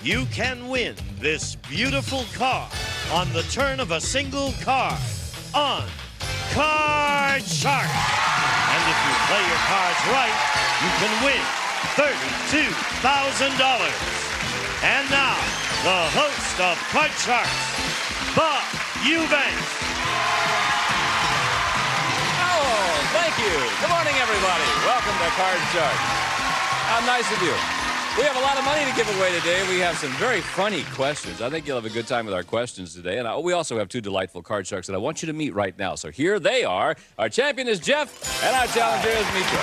you can win this beautiful car on the turn of a single card on Card Shark. And if you play your cards right, you can win $32,000. And now, the host of Card Sharks, Bob Eubanks. Oh, thank you. Good morning, everybody. Welcome to Card Shark. How nice of you. We have a lot of money to give away today. We have some very funny questions. I think you'll have a good time with our questions today. And we also have two delightful card sharks that I want you to meet right now. So here they are. Our champion is Jeff, and our challenger is Mitra.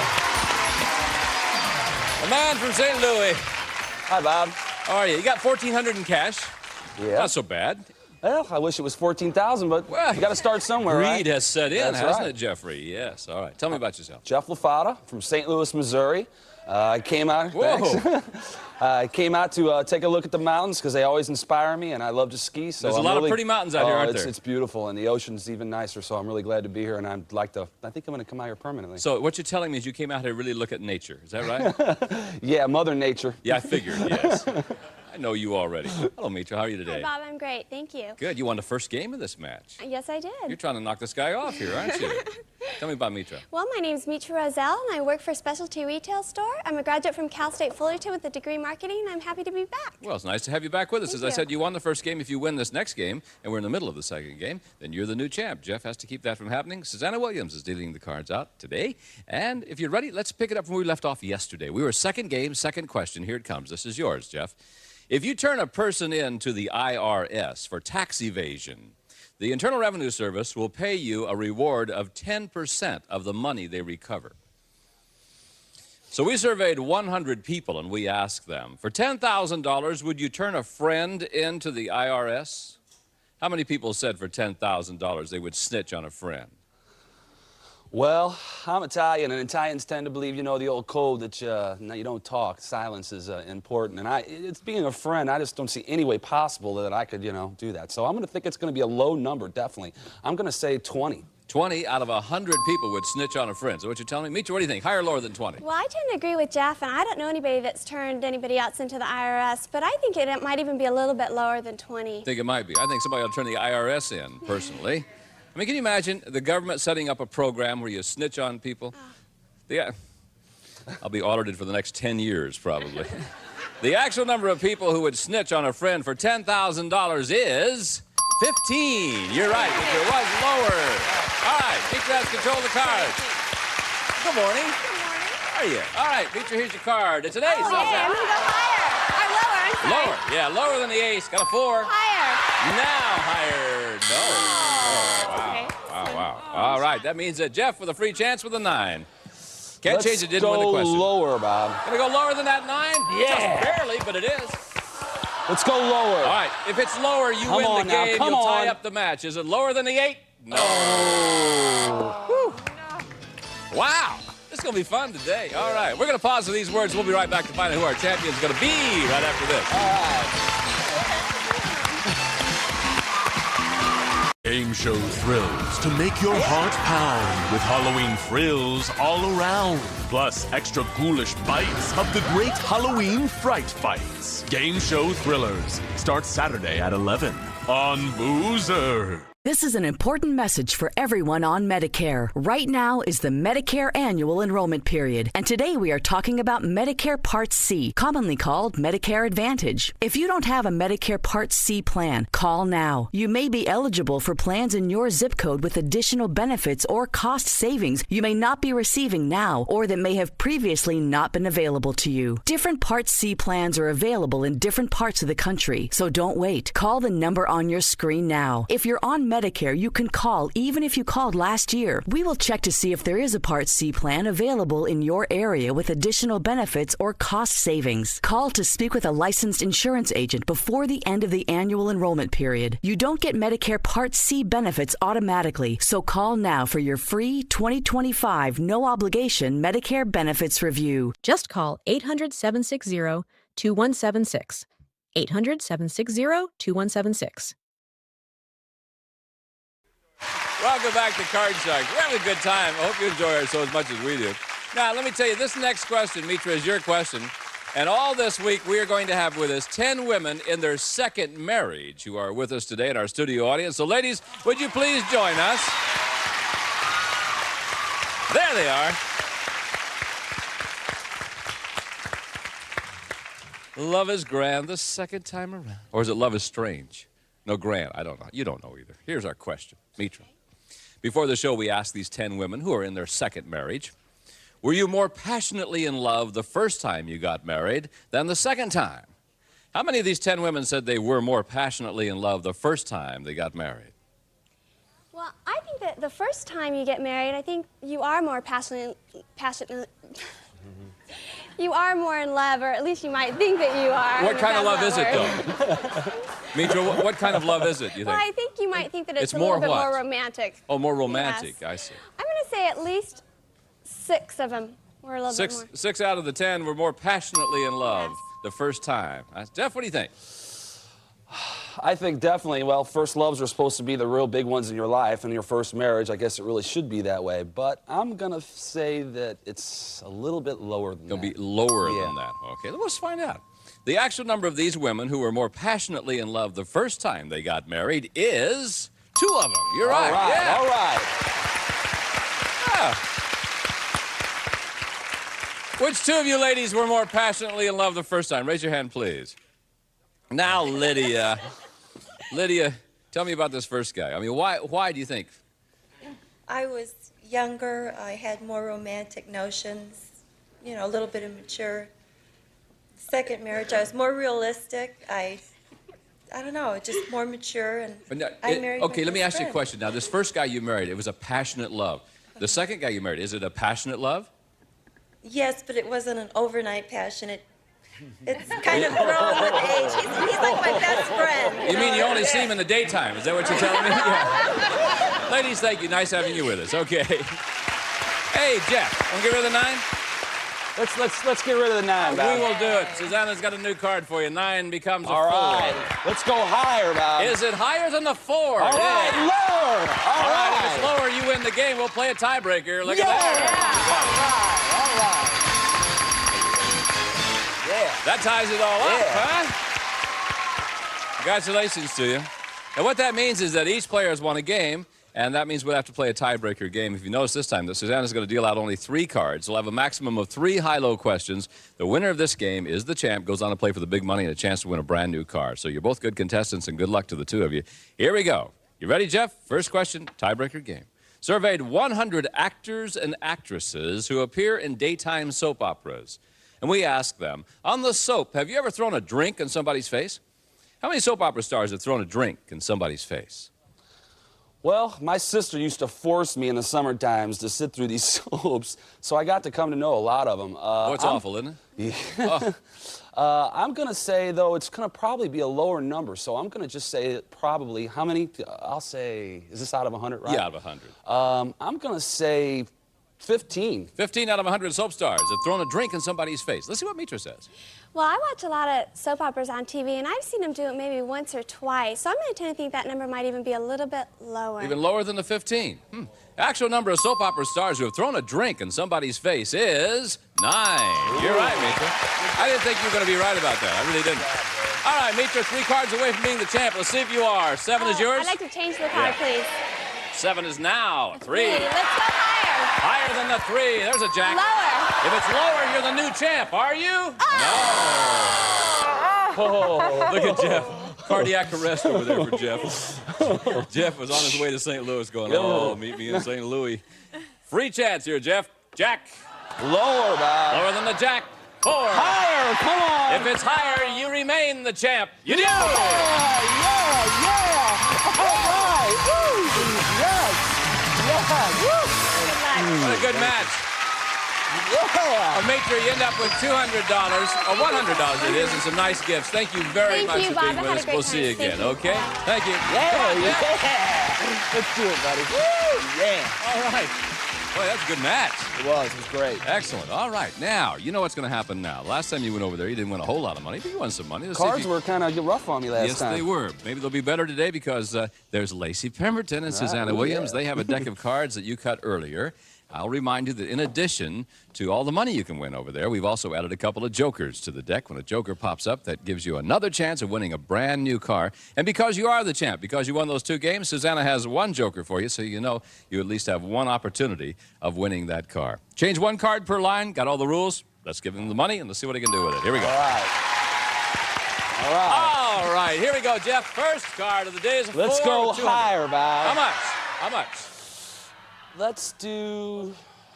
A man from St. Louis. Hi, Bob. How are you? You got $1,400 in cash. Yeah. Not so bad. Well, I wish it was $14,000, but well, you got to start somewhere, greed right? has set in, That's hasn't right. it, Jeffrey? Yes. All right. Tell me about yourself. Jeff LaFata from St. Louis, Missouri. I came out. I came out to take a look at the mountains because they always inspire me, and I love to ski. So there's a lot of pretty mountains out here, aren't there? It's beautiful, and the ocean's even nicer. So I'm really glad to be here, and I'd like to. I think I'm going to come out here permanently. So what you're telling me is you came out here to really look at nature. Is that right? Yeah, Mother Nature. Yeah, I figured. Yes. I know you already. Hello, Mitra. How are you today? Hi, Bob. I'm great. Thank you. Good. You won the first game of this match. Yes, I did. You're trying to knock this guy off here, aren't you? Tell me about Mitra. Well, my name's Mitra, and I work for a specialty retail store. I'm a graduate from Cal State Fullerton with a degree in marketing, and I'm happy to be back. Well, it's nice to have you back with us. Thank As you. I said, you won the first game. If you win this next game, and we're in the middle of the second game, then you're the new champ. Jeff has to keep that from happening. Susanna Williams is dealing the cards out today. And if you're ready, let's pick it up from where we left off yesterday. We were second game, second question. Here it comes. This is yours, Jeff. If you turn a person in to the IRS for tax evasion, the Internal Revenue Service will pay you a reward of 10% of the money they recover. So we surveyed 100 people, and we asked them, for $10,000, would you turn a friend into the IRS? How many people said for $10,000 they would snitch on a friend? Well, I'm Italian, and Italians tend to believe, you know, the old code that you don't talk. Silence is important. And it's being a friend, I just don't see any way possible that I could, you know, do that. So I'm going to think it's going to be a low number, definitely. I'm going to say 20. 20 out of 100 people would snitch on a friend. So what you're telling me? Mitra, what do you think? Higher or lower than 20? Well, I tend to agree with Jeff, and I don't know anybody that's turned anybody else into the IRS, but I think it might even be a little bit lower than 20. I think it might be. I think somebody ought to turn the IRS in, personally. I mean, can you imagine the government setting up a program where you snitch on people? I'll be audited for the next 10 years, probably. The actual number of people who would snitch on a friend for $10,000 is 15. You're right, but it was lower. All right, Mitra has control of the cards. Good morning. Good morning. How are you? All right, Mitra, here's your card. It's an ace. Oh, yeah, I'm going to go higher. Or lower, I'm sorry. Lower, yeah, lower than the ace. Got a 4. Higher. Now higher. No. Okay. Wow. All right, that means that Jeff with a free chance with a 9. Can't change it, didn't win the Let's question. go lower, Bob. Gonna go lower than that 9? Yeah. Just barely, but it is. Let's go lower. All right, if it's lower, you win the game. You'll tie up the match. Is it lower than the 8? No. Oh. Wow. This is going to be fun today. All right, we're going to pause for these words. We'll be right back to find out who our champion is going to be right after this. All right. Game show thrills to make your heart pound with Halloween thrills all around. Plus extra ghoulish bites of the great Halloween Fright Bites. Game show thrillers starts Saturday at 11 on BUZZR. This is an important message for everyone on Medicare. Right now is the Medicare annual enrollment period, and today we are talking about Medicare Part C, commonly called Medicare Advantage. If you don't have a Medicare Part C plan, call now. You may be eligible for plans in your zip code with additional benefits or cost savings you may not be receiving now or that may have previously not been available to you. Different Part C plans are available in different parts of the country, so don't wait. Call the number on your screen now. If you're on Medicare, you can call even if you called last year. We will check to see if there is a Part C plan available in your area with additional benefits or cost savings. Call to speak with a licensed insurance agent before the end of the annual enrollment period. You don't get Medicare Part C benefits automatically, so call now for your free 2025 no-obligation Medicare benefits review. Just call 800-760-2176. 800-760-2176. Welcome back to Card Shark. We're having a good time. I hope you enjoy our show as much as we do. Now, let me tell you, this next question, Mitra, is your question. And all this week, we are going to have with us 10 women in their second marriage who are with us today in our studio audience. So, ladies, would you please join us? There they are. Love is grand the second time around. Or is it love is strange? No, grand. I don't know. You don't know either. Here's our question. Mitra. Before the show, we asked these 10 women who are in their second marriage, were you more passionately in love the first time you got married than the second time? How many of these 10 women said they were more passionately in love the first time they got married? Well, I think that the first time you get married, I think you are more passionate. You are more in love, or at least you might think that you are. What kind of love is it, though? Mitra, what kind of love is it, you think? Well, I think you might think that it's a more little bit what? more romantic. Oh, more romantic. Yes. I see. I'm going to say at least 6 of them were a little bit more. 6 out of the 10 were more passionately in love Yes. the first time. Jeff, what do you think? I think definitely, well, first loves are supposed to be the real big ones in your life, and your first marriage, I guess it really should be that way. But I'm going to say that it's a little bit lower than that. Going to be lower than that. Okay, let's find out. The actual number of these women who were more passionately in love the first time they got married is 2 of them. You're right. All right, Yeah. all right. Yeah. Which 2 of you ladies were more passionately in love the first time? Raise your hand, please. Now, Lydia. Lydia, tell me about this first guy. I mean, why do you think? I was younger. I had more romantic notions, you know, a little bit immature. Second marriage, I was more realistic. I don't know, just more mature, and I married. Okay, let me ask you a friend. question. Now, this first guy you married, it was a passionate love. The second guy you married, is it a passionate love? Yes, but it wasn't an overnight passion. It's kind of grown with age. He's like my best friend. You mean you only see him in the daytime? Is that what you're telling me? Yeah. Ladies, thank you. Nice having you with us. Okay. Hey, Jeff, want to get rid of the 9? Let's get rid of the 9, Bob. We will do it. Susanna's got a new card for you. 9 becomes a 4. All right. Let's go higher, Bob. Is it higher than the 4? All right, lower. All right, if it's lower, you win the game. We'll play a tiebreaker. Look at that. All right. Yeah. That ties it all up, Yeah. huh? Congratulations to you. And what that means is that each player has won a game, and that means we'll have to play a tiebreaker game. If you notice this time that Susanna's going to deal out only 3 cards. We'll have a maximum of 3 high-low questions. The winner of this game is the champ, goes on to play for the big money and a chance to win a brand new car. So you're both good contestants, and good luck to the 2 of you. Here we go. You ready, Jeff? First question, tiebreaker game. Surveyed 100 actors and actresses who appear in daytime soap operas. And we asked them, on the soap, have you ever thrown a drink in somebody's face? How many soap opera stars have thrown a drink in somebody's face? Well, my sister used to force me in the summer times to sit through these soaps, so I got to come to know a lot of them. It's awful, isn't it? Yeah. I'm going to say, though, it's going to probably be a lower number, so I'm going to just say probably, how many? I'll say, is this out of 100, right? Yeah, out of 100. I'm going to say 15. 15 out of 100 soap stars have thrown a drink in somebody's face. Let's see what Mitra says. Well, I watch a lot of soap operas on TV, and I've seen them do it maybe once or twice. So I'm going to tend to think that number might even be a little bit lower. Even lower than the 15. Actual number of soap opera stars who have thrown a drink in somebody's face is 9. You're right, Mitra. I didn't think you were going to be right about that. I really didn't. All right, Mitra, 3 cards away from being the champ. Let's see if you are. 7 is yours? I'd like to change the card, please. 7 is now 3. Let's go higher. Higher than the 3. There's a jack. Lower. If it's lower, you're the new champ. Are you? Oh, look at Jeff. Cardiac arrest over there for Jeff. Jeff was on his way to St. Louis going, oh, meet me in St. Louis. Free chance here, Jeff. Jack. Lower, Bob. Lower than the jack. 4. Higher, come on. If it's higher, you remain the champ. You do. Yeah. All right. Woo. Yes. Yeah. Woo. What a good match. Yeah. Mitra, you end up with $200, or $100 it is, and some nice gifts. Thank you very much for being with us. We'll see you again, okay? Thank you. Yeah. Let's do it, buddy. Woo. Yeah. All right. Boy, that's a good match. It was great. Excellent. All right. Now, you know what's going to happen now. Last time you went over there, you didn't win a whole lot of money, but you won some money. Let's Cards were kind of rough on me last time. Yes, they were. Maybe they'll be better today because there's Lacey Pemberton and Susanna Williams. They have a deck of cards that you cut earlier. I'll remind you that in addition to all the money you can win over there, we've also added a couple of jokers to the deck. When a joker pops up, that gives you another chance of winning a brand new car. And because you are the champ, because you won those 2 games, Susanna has 1 joker for you, so you know you at least have 1 opportunity of winning that car. Change 1 card per line. Got all the rules? Let's give him the money and let's see what he can do with it. Here we go. All right. All right. All right, here we go, Jeff. First card of the day is a Let's go 200. higher, Bob. How much? How much? Let's do...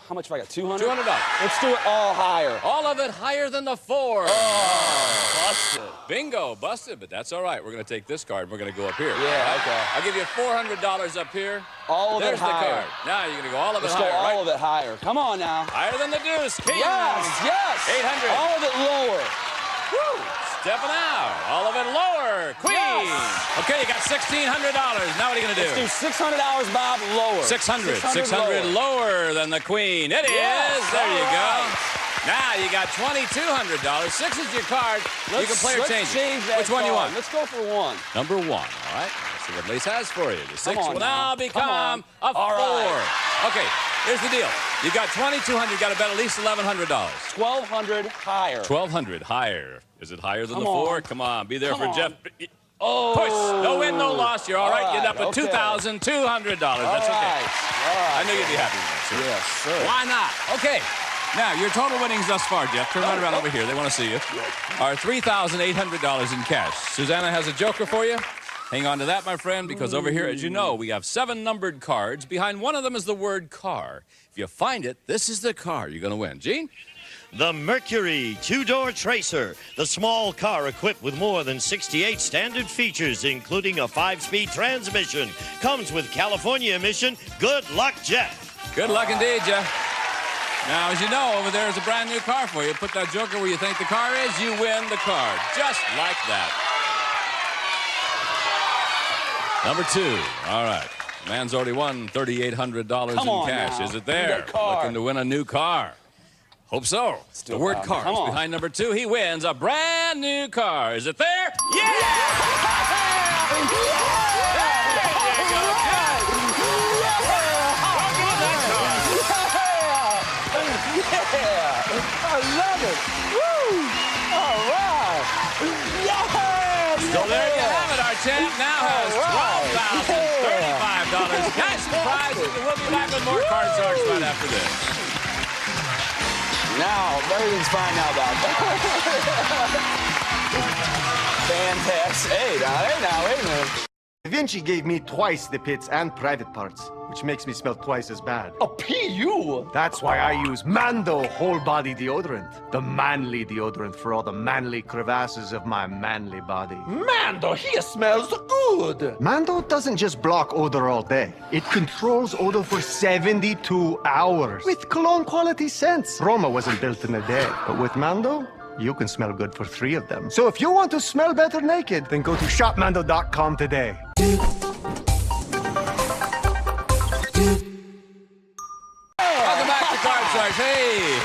How much have I got? 200? $200. Let's do it all higher. All of it higher than the 4. Oh, busted. Bingo, busted, but that's all right. We're going to take this card and we're going to go up here. Yeah, okay. I'll give you $400 up here. All of There's it higher. the card. Now you're going to go all of it Let's higher, go all right? of it higher. Come on now. Higher than the deuce. King. Yes, yes. 800. All of it lower. Woo. Stepping out. All of it lower. Queen. Yes. Okay, you got $1,600. Now what are you going to do? Let's do $600, Bob, lower. 600 lower than the queen. It is. There you go. Now you got $2,200. 6 is your card. You can play or change it. Which one you want? Let's go for 1. Number 1. All right. Let's see what Lace has for you. The 6 will now become a 4. Right. Okay. Here's the deal. You got $2,200. You got to bet at least $1,100. $1,200 higher. $1,200 higher. Is it higher than the Come 4? on. Come on. Be there Come for on. Jeff. Oh. Push. No win, no loss. You're all right. You end up with Okay. $2,200. That's All okay. right. I knew you'd be happy with that, sir. Yes, sir. Why not? Okay. Now, your total winnings thus far, Jeff, turn right around over here. They want to see you. Are $3,800 in cash. Susanna has a joker for you. Hang on to that, my friend, because over here, as you know, we have 7 numbered cards. Behind one of them is the word car. If you find it, this is the car you're going to win. Gene? The Mercury 2-door Tracer, the small car equipped with more than 68 standard features, including a 5-speed transmission. Comes with California emission. Good luck, Jeff. Good luck indeed, Jeff. Now, as you know, over there is a brand new car for you. Put that joker where you think the car is, you win the car. Just like that. Number 2. All right. Man's already won $3,800 in cash. Now. Is it there? Give me that car. Looking to win a new car. Hope so. The word car is behind number 2. He wins a brand new car. Is it there? I love it. Woo! All right. Yes! So there you have it. Our champ now has $12,035 cash prizes. And we'll be back with more card sharks right after this. Now, everything's fine now, Doc. Fantastic. Hey, man. Da Vinci gave me twice the pits and private parts, which makes me smell twice as bad. A PU? That's why I use Mando whole body deodorant. The manly deodorant for all the manly crevasses of my manly body. Mando, he smells good. Mando doesn't just block odor all day. It controls odor for 72 hours. With cologne quality scents. Roma wasn't built in a day, but with Mando, you can smell good for 3 of them. So if you want to smell better naked, then go to shopmando.com today. Welcome back to Card Sharks. Hey!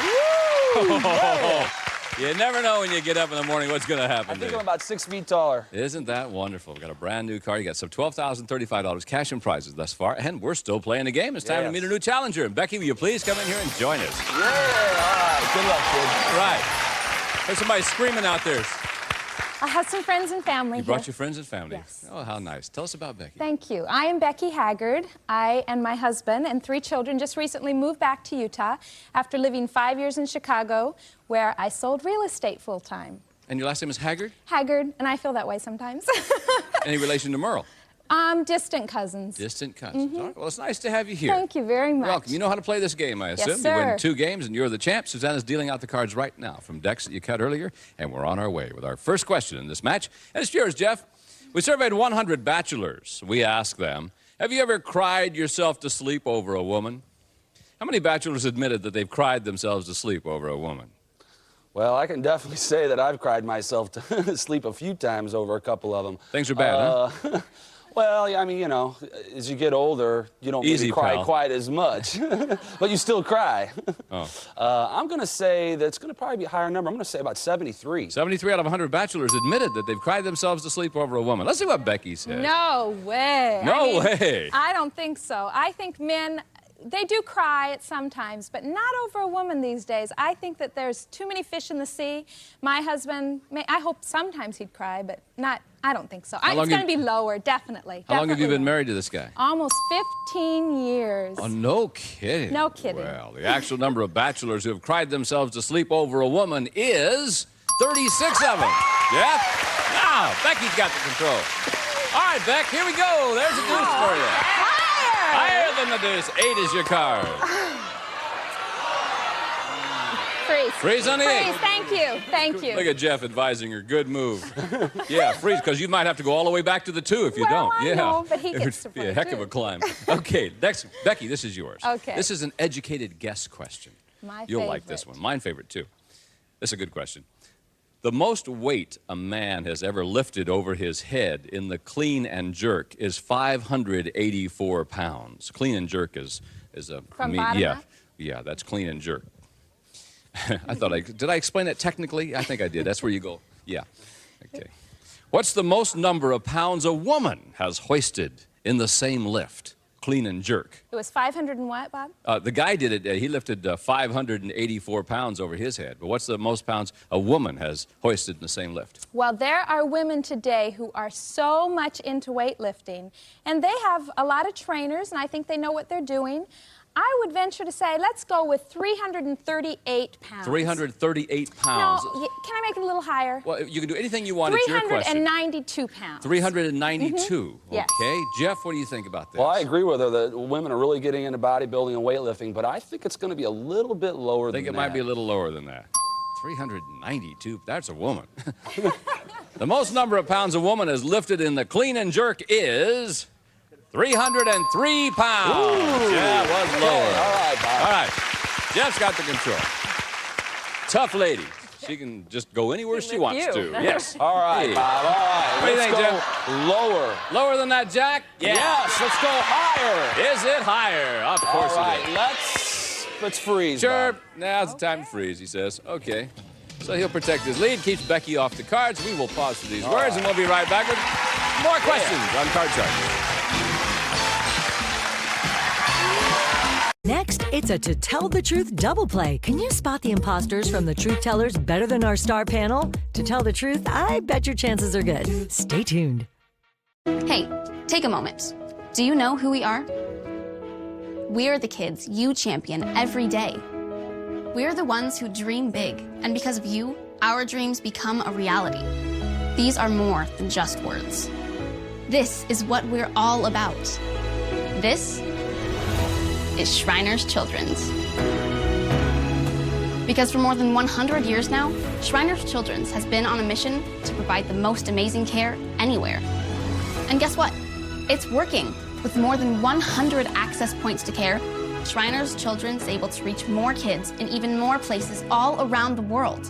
You never know when you get up in the morning what's going to happen. I think I'm about 6 feet taller. Isn't that wonderful? We've got a brand new car. You got some $12,035 cash and prizes thus far, and we're still playing the game. It's time to meet a new challenger. And Becky, will you please come in here and join us? Yeah, all right. Good luck, kid. All right. There's somebody screaming out there. I have some friends and family You here. brought your friends and family? Yes. Oh, how nice. Tell us about Becky. Thank you. I am Becky Haggard. I and my husband and 3 children just recently moved back to Utah after living 5 years in Chicago, where I sold real estate full-time. And your last name is Haggard? Haggard, and I feel that way sometimes. Any relation to Merle? Distant cousins. Distant cousins. All right. Well, it's nice to have you here. Thank you very much. Welcome. You know how to play this game, I assume. Yes, sir. You win 2 games, and you're the champ. Susanna's dealing out the cards right now from decks that you cut earlier, and we're on our way with our first question in this match. And it's yours, Jeff. We surveyed 100 bachelors. We asked them, have you ever cried yourself to sleep over a woman? How many bachelors admitted that they've cried themselves to sleep over a woman? Well, I can definitely say that I've cried myself to sleep a few times over a couple of them. Things are bad, huh? Well, I mean, you know, as you get older, you don't really cry quite as much, but you still cry. Oh. I'm going to say that it's going to probably be a higher number. I'm going to say about 73. 73 out of 100 bachelors admitted that they've cried themselves to sleep over a woman. Let's see what Becky said. No way. No way. I don't think so. I think men they do cry at some times, but not over a woman these days. I think that there's too many fish in the sea. My husband, I hope sometimes he'd cry, but not, I don't think so. It's going to be lower, definitely. How long have you been married to this guy? Almost 15 years. Oh, no kidding. No kidding. Well, the actual number of bachelors who have cried themselves to sleep over a woman is 36 of them. Yeah? Now, Becky's got the control. All right, Beck, here we go. There's a deuce for you. Higher than the deuce. 8 is your card. Freeze. Freeze on the 8. Freeze, thank you. Thank you. Look at Jeff advising her. Good move. Yeah, freeze, because you might have to go all the way back to the 2 if you don't. I know, but he gets to It would be a heck of a climb. Okay, next, Becky, this is yours. Okay. This is an educated guess question. You'll like this one. Mine favorite, too. This is a good question. The most weight a man has ever lifted over his head in the clean and jerk is 584 pounds. Clean and jerk is a... From bottom up? Yeah, that's clean and jerk. Did I explain that technically? I think I did. That's where you go. Yeah. Okay. What's the most number of pounds a woman has hoisted in the same lift? Clean and jerk. It was 500 and what, Bob? The guy did it. He lifted 584 pounds over his head. But what's the most pounds a woman has hoisted in the same lift? Well, there are women today who are so much into weightlifting, and they have a lot of trainers, and I think they know what they're doing. I would venture to say, let's go with 338 pounds. 338 pounds. No, can I make it a little higher? Well, you can do anything you want. It's your question. 392 pounds. 392. Yes. Okay. Jeff, what do you think about this? Well, I agree with her that women are really getting into bodybuilding and weightlifting, but I think it's going to be a little bit lower than that. I think it might be a little lower than that. 392. That's a woman. The most number of pounds a woman has lifted in the clean and jerk is 303 pounds. Ooh. Yeah, it was lower. Okay. All right, Bob. All right. Jeff's got the control. Tough lady. She can just go anywhere she wants to. Yes. All right, Hey. Bob. All right. What do you Let's think, go Jeff? lower. Lower than that, Jack? Yeah. Yes, let's go higher. Is it higher? Of course All right, it is. let's freeze, Sure. Bob. Now's the time to freeze, he says. Okay. So he'll protect his lead, keeps Becky off the cards. We will pause for these words, and we'll be right back with more questions on Card Shark. Next, it's a To Tell the Truth double play. Can you spot the imposters from the truth tellers better than our star panel? To tell the truth, I bet your chances are good. Stay tuned. Hey, take a moment. Do you know who we are? We're the kids you champion every day. We're the ones who dream big, and because of you, our dreams become a reality. These are more than just words. This is what we're all about. This is Shriners Children's. Because for more than 100 years now, Shriners Children's has been on a mission to provide the most amazing care anywhere. And guess what? It's working. With more than 100 access points to care, Shriners Children's is able to reach more kids in even more places all around the world.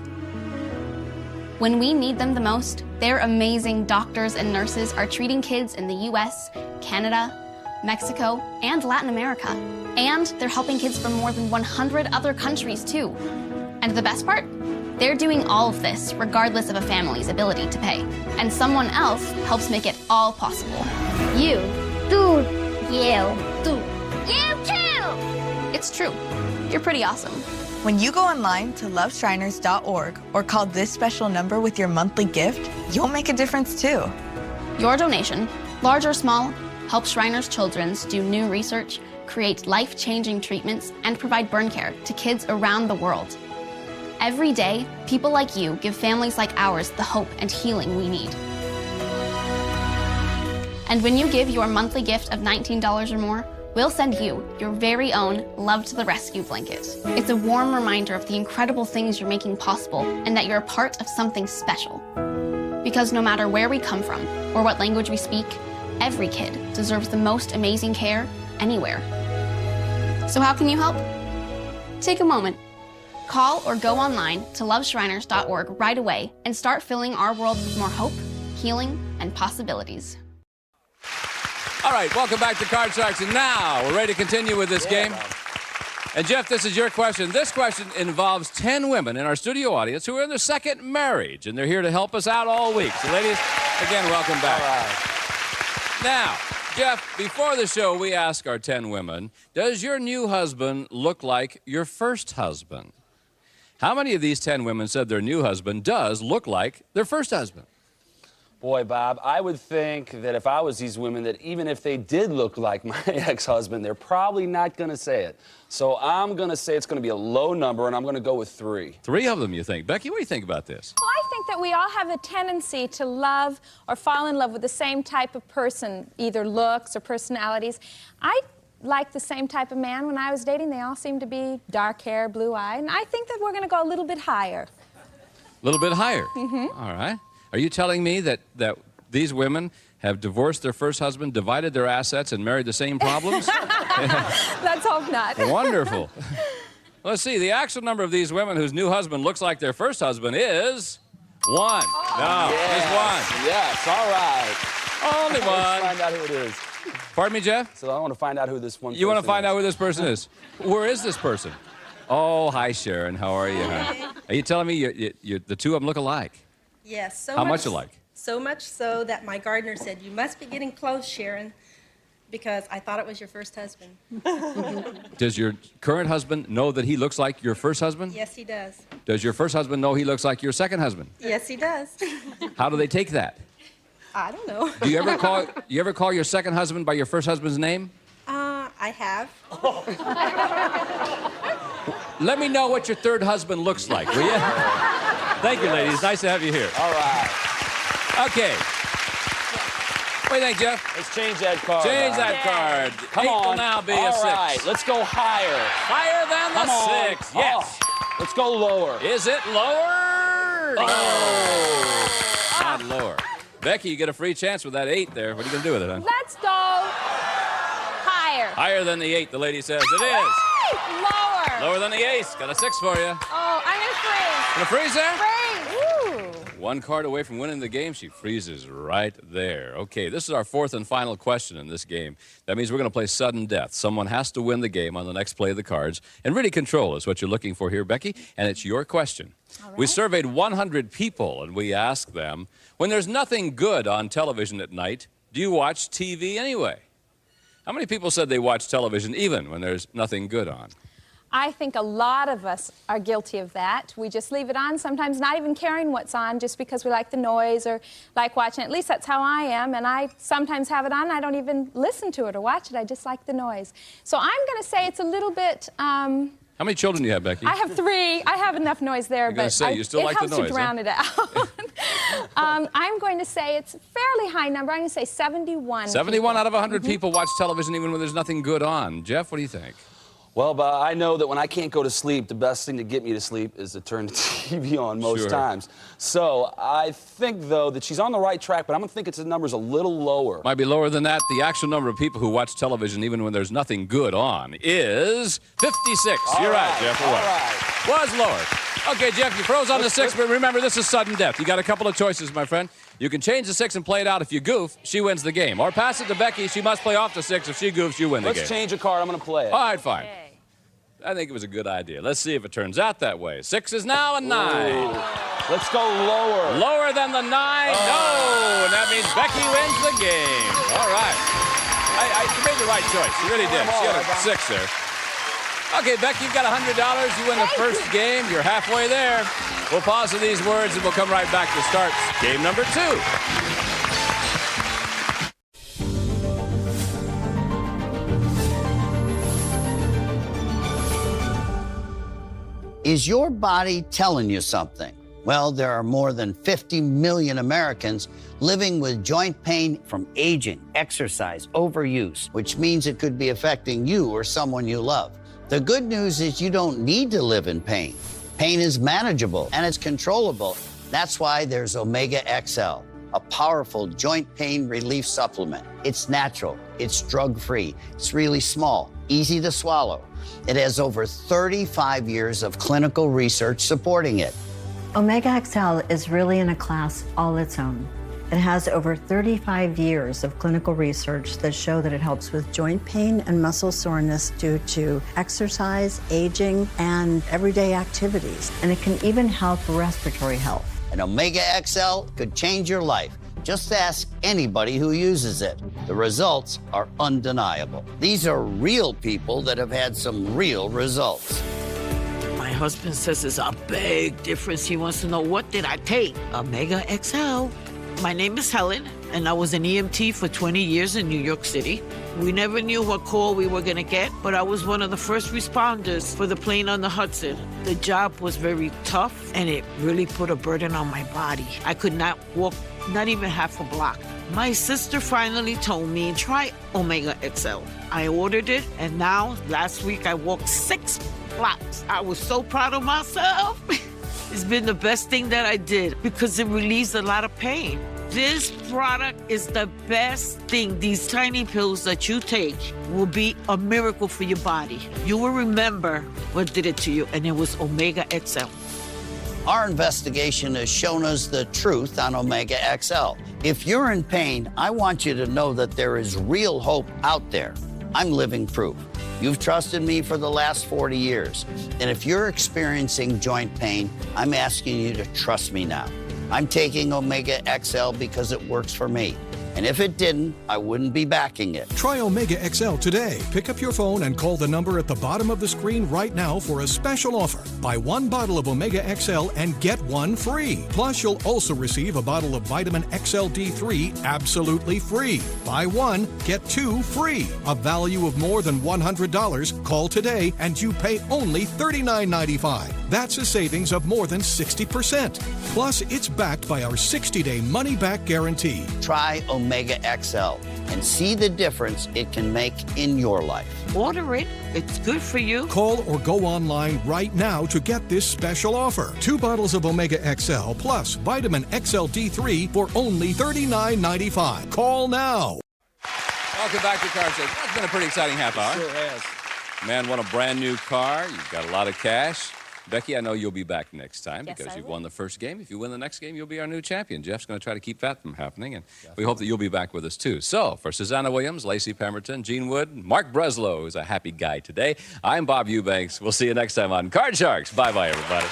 When we need them the most, their amazing doctors and nurses are treating kids in the US, Canada, Mexico, and Latin America. And they're helping kids from more than 100 other countries, too. And the best part? They're doing all of this regardless of a family's ability to pay. And someone else helps make it all possible. You. Dude. You. Dude. You too! It's true. You're pretty awesome. When you go online to loveshriners.org or call this special number with your monthly gift, you'll make a difference too. Your donation, large or small, helps Shriners Children's do new research, create life-changing treatments, and provide burn care to kids around the world. Every day, people like you give families like ours the hope and healing we need. And when you give your monthly gift of $19 or more, we'll send you your very own Love to the Rescue blanket. It's a warm reminder of the incredible things you're making possible and that you're a part of something special. Because no matter where we come from or what language we speak, every kid deserves the most amazing care anywhere. So how can you help? Take a moment. Call or go online to loveshriners.org right away and start filling our world with more hope, healing, and possibilities. All right, welcome back to Card Sharks, and now we're ready to continue with this game. And Jeff, this is your question. This question involves 10 women in our studio audience who are in their second marriage, and they're here to help us out all week. So ladies, again, welcome back. All right. Now, Jeff, before the show, we ask our 10 women, does your new husband look like your first husband? How many of these 10 women said their new husband does look like their first husband? Boy, Bob, I would think that if I was these women, that even if they did look like my ex-husband, they're probably not going to say it. So I'm going to say it's going to be a low number, and I'm going to go with 3. 3 of them, you think. Becky, what do you think about this? Well, I think that we all have a tendency to love or fall in love with the same type of person, either looks or personalities. I like the same type of man when I was dating. They all seemed to be dark hair, blue eye, and I think that we're going to go a little bit higher. A little bit higher? Mm-hmm. All right. Are you telling me that these women have divorced their first husband, divided their assets, and married the same problems? Let's hope not. Wonderful. Let's see. The actual number of these women whose new husband looks like their first husband is 1. Oh. No, yes. just 1. Yes, all right. Only 1. Let's find out who it is. Pardon me, Jeff? So I want to find out who this one You want to find out who this person is? Where is this person? Oh, hi, Sharon. How are you, hon? Are you telling me the two of them look alike? Yes. How much alike? So much so that my gardener said, you must be getting close, Sharon, because I thought it was your first husband. Does your current husband know that he looks like your first husband? Yes, he does. Does your first husband know he looks like your second husband? Yes, he does. How do they take that? I don't know. Do you ever call your second husband by your first husband's name? I have. Let me know what your third husband looks like, will you? Thank you, ladies. Nice to have you here. All right. Okay. What do you think, Jeff? Let's change that card. Change that card. Come 8 on. will now be a All 6. right, let's go higher. Higher than Come the on. 6. Yes. Oh, let's go lower. Is it lower? Oh. Not lower. Becky, you get a free chance with that 8 there. What are you going to do with it, huh? Let's go higher. Higher than the 8, the lady says. It is. Lower. Lower than the ace. Got a 6 for you. Oh, I'm going to freeze. Gonna freeze there? Freeze. Ooh. 1 card away from winning the game. She freezes right there. Okay, this is our 4th and final question in this game. That means we're going to play sudden death. Someone has to win the game on the next play of the cards. And really control is what you're looking for here, Becky. And it's your question. All right. We surveyed 100 people, and we asked them, when there's nothing good on television at night, do you watch TV anyway? How many people said they watch television even when there's nothing good on? I think a lot of us are guilty of that. We just leave it on, sometimes not even caring what's on, just because we like the noise or like watching it. At least that's how I am, and I sometimes have it on. I don't even listen to it or watch it. I just like the noise. So I'm going to say it's a little bit... How many children do you have, Becky? I have 3. I have enough noise there, but you still like the noise, it helps to drown it out. I'm going to say it's a fairly high number. I'm going to say 71. 71 out of 100 people watch television even when there's nothing good on. Jeff, what do you think? Well, I know that when I can't go to sleep, the best thing to get me to sleep is to turn the TV on most times. So I think, though, that she's on the right track, but I'm going to think the number's a little lower. Might be lower than that. The actual number of people who watch television even when there's nothing good on is 56. You're right, Jeff. All right. Was lower. Okay, Jeff, you froze on the 6, but remember, this is sudden death. You got a couple of choices, my friend. You can change the 6 and play it out. If you goof, she wins the game. Or pass it to Becky. She must play off the 6. If she goofs, you win the game. Let's change a card. I'm going to play it. All right, fine. Okay. I think it was a good idea. Let's see if it turns out that way. 6 is now a 9. Ooh. Let's go lower. Lower than the 9? No. And that means Becky wins the game. All right. You made the right choice. You really did. She had a 6 there. Okay, Becky, you've got $100. You win the first game. You're halfway there. We'll pause for these words, and we'll come right back to start game number 2. Is your body telling you something? Well, there are more than 50 million Americans living with joint pain from aging, exercise, overuse, which means it could be affecting you or someone you love. The good news is you don't need to live in pain. Pain is manageable and it's controllable. That's why there's Omega XL, a powerful joint pain relief supplement. It's natural, it's drug-free, it's really small, easy to swallow. It has over 35 years of clinical research supporting it. Omega XL is really in a class all its own. It has over 35 years of clinical research that show that it helps with joint pain and muscle soreness due to exercise, aging, and everyday activities. And it can even help respiratory health. And Omega XL could change your life. Just ask anybody who uses it. The results are undeniable. These are real people that have had some real results. My husband says there's a big difference. He wants to know, what did I take? Omega XL. My name is Helen, and I was an EMT for 20 years in New York City. We never knew what call we were going to get, but I was one of the first responders for the plane on the Hudson. The job was very tough, and it really put a burden on my body. I could not walk, not even half a block. My sister finally told me, try Omega XL. I ordered it, and now, last week, I walked 6 blocks. I was so proud of myself. It's been the best thing that I did because it relieves a lot of pain. This product is the best thing. These tiny pills that you take will be a miracle for your body. You will remember what did it to you, and it was Omega XL. Our investigation has shown us the truth on Omega XL. If you're in pain, I want you to know that there is real hope out there. I'm living proof. You've trusted me for the last 40 years. And if you're experiencing joint pain, I'm asking you to trust me now. I'm taking Omega XL because it works for me. And if it didn't, I wouldn't be backing it. Try Omega XL today. Pick up your phone and call the number at the bottom of the screen right now for a special offer. Buy 1 bottle of Omega XL and get 1 free. Plus, you'll also receive a bottle of Vitamin XL D3 absolutely free. Buy 1, get 2 free. A value of more than $100. Call today and you pay only $39.95. That's a savings of more than 60%. Plus, it's backed by our 60-day money-back guarantee. Try Omega XL and see the difference it can make in your life. Order it. It's good for you. Call or go online right now to get this special offer. 2 bottles of Omega XL plus Vitamin XL D3 for only $39.95. Call now. Welcome back to Car Show. That's been a pretty exciting half hour. Sure has. Man won a brand new car. You've got a lot of cash. Becky, I know you'll be back next time because you've won the first game. If you win the next game, you'll be our new champion. Jeff's going to try to keep that from happening, and we hope that you'll be back with us, too. So, for Susanna Williams, Lacey Pemberton, Gene Wood, Mark Breslow, who's a happy guy today, I'm Bob Eubanks. We'll see you next time on Card Sharks. Bye-bye, everybody.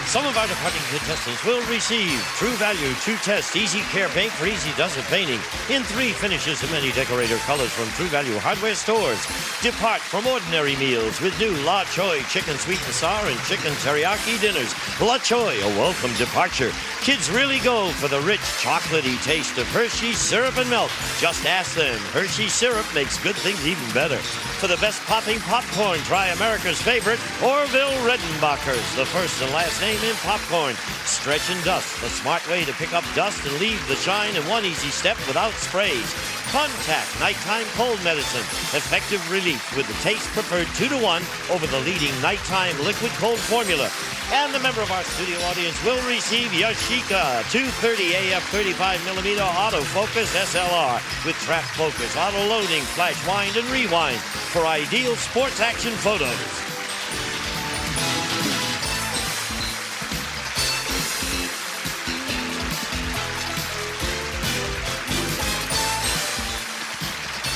Some of our departing contestants will receive True Value 2-Test Easy Care Paint for Easy Does It Painting in 3 finishes and many decorator colors from True Value hardware stores. Depart from ordinary meals with new La Choy Chicken Sweet and Sour and Chicken Teriyaki dinners. La Choy, a welcome departure. Kids really go for the rich chocolatey taste of Hershey's syrup and milk. Just ask them. Hershey's syrup makes good things even better. For the best popping popcorn, try America's favorite, Orville Redenbacher's, the first and last name in popcorn. Stretch and Dust, the smart way to pick up dust and leave the shine in one easy step without sprays. Contact Nighttime Cold Medicine, effective relief with the taste preferred 2-to-1 over the leading nighttime liquid cold formula. And the member of our studio audience will receive Yashica 230 AF 35mm autofocus SLR with trap focus, auto loading, flash wind, and rewind for ideal sports action photos.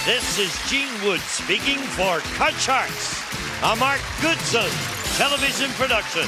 This is Gene Wood speaking for Card Sharks, a Mark Goodson television production.